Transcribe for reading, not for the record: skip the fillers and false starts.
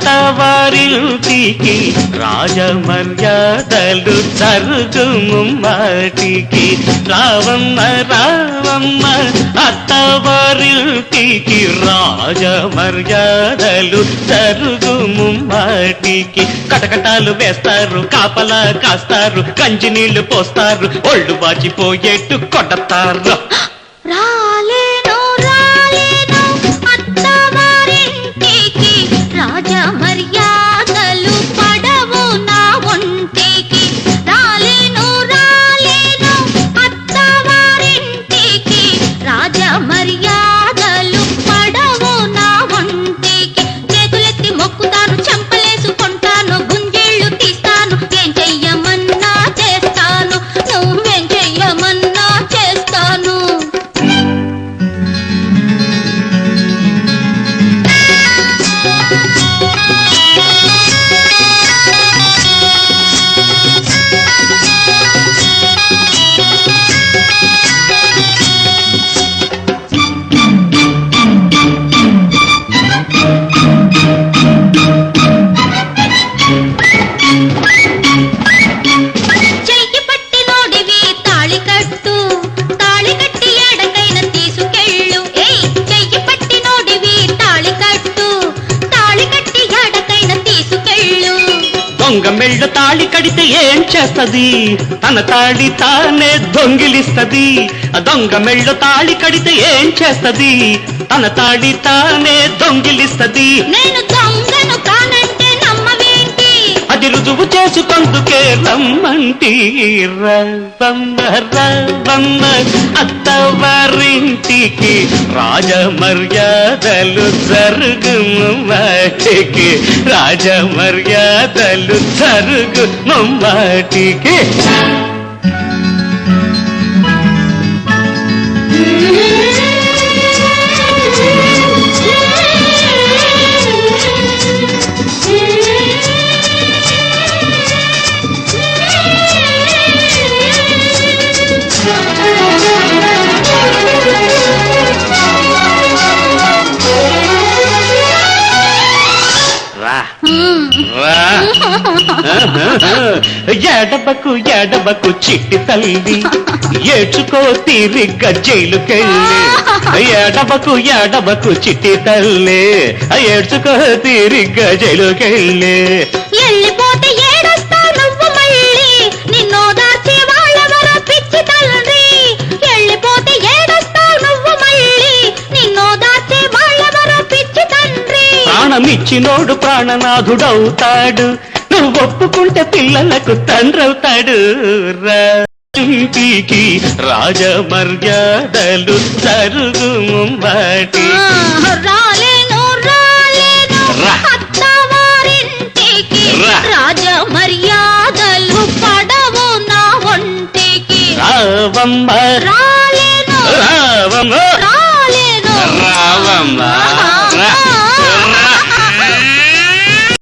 అత్తవారింటికి రాజమర్యాదలు జరుగుము మాటికి. రావమ్మ రావమ్మ అత్తవారింటికి రాజమర్యాదలు జరుగుము మాటికి. కటకటాలు వేస్తారు, కాపలా కాస్తారు, కంచి నీళ్లు పోస్తారు, ఒళ్ళు వాచిపోయేట్టు కొడతారు. రాలేను రాలేను అత్తవారింటికి రాజ మర్యాదలు పడవు నా ఒంటికి. రాలేను రాలేను అత్తవారింటికి రాజ మర్యాదలు పడవు నా ఒంటికి. చేతులెత్తి మొక్కుతాను, చెంపలేసుకుంటాను, గుంజేళ్ళు తీస్తాను, ఏం చెయ్యమన్నా చేస్తాను, నువ్వేం చెయ్యమన్నా చేస్తాను. చెయ్యి పట్టి నోడివి తాళి కట్టు, తాళి కట్టి ఎడకైన తీసుకెళ్ళు. ఏయ్ చెయ్యి పట్టి నోడివి తాళి కట్టు, తాళి కట్టి ఎడకైన తీసుకెళ్ళు. దొంగ మెళ్ళ తాళి కడితే ఏం చేస్తది? తన తాళి తానే దొంగిలిస్తది. దొంగ మెళ్ళ తాళి కడితే ఏం చేస్తది? తన తాళి తానే దొంగిలిస్తది. నేను దొంగను కానంటే నమ్మవేంటి? అది రుజువు చేసుకొందుకే రమ్మంటి. రవ్వమ్మ రవ్వమ్మ అత్తవారింటికి రాజమర్యాదలు జరుగుము మాటికి. రాజమర్యాదలు జరుగుము మాటికి. ఎడబకు ఎడబకు చిట్టి తల్లి, ఏడ్చుకో తీరిగ్గా జైలుకెళ్ళి. ఎడబకు ఎడబకు చిట్టి తల్లి, ఏడ్చుకో తీరిగ్గా జైలుకెళ్ళి. వెళ్ళిపోతే ఏడొస్తావు నువ్వు మళ్ళీ, నిన్నో దాచి వాళ్ళెవరో పిచ్చి తండ్రి. వెళ్ళిపోతే ఏడొస్తావు నువ్వు మళ్ళీ, నిన్నో దాచి వాళ్ళెవరో పిచ్చి తండ్రి. ప్రాణమిచ్చినోడు ప్రాణనాథుడవుతాడు, నువ్వు ఒప్పుకుంటే పిల్లలకు తండ్రవుతాడు. ఇంటికి రాజమర్యాదలు జరుగుము మాటి. రాలేను రాలేను అత్తవారింటికి రాజ మర్యాదలు పడవు నా ఒంటికి. రావమ్మ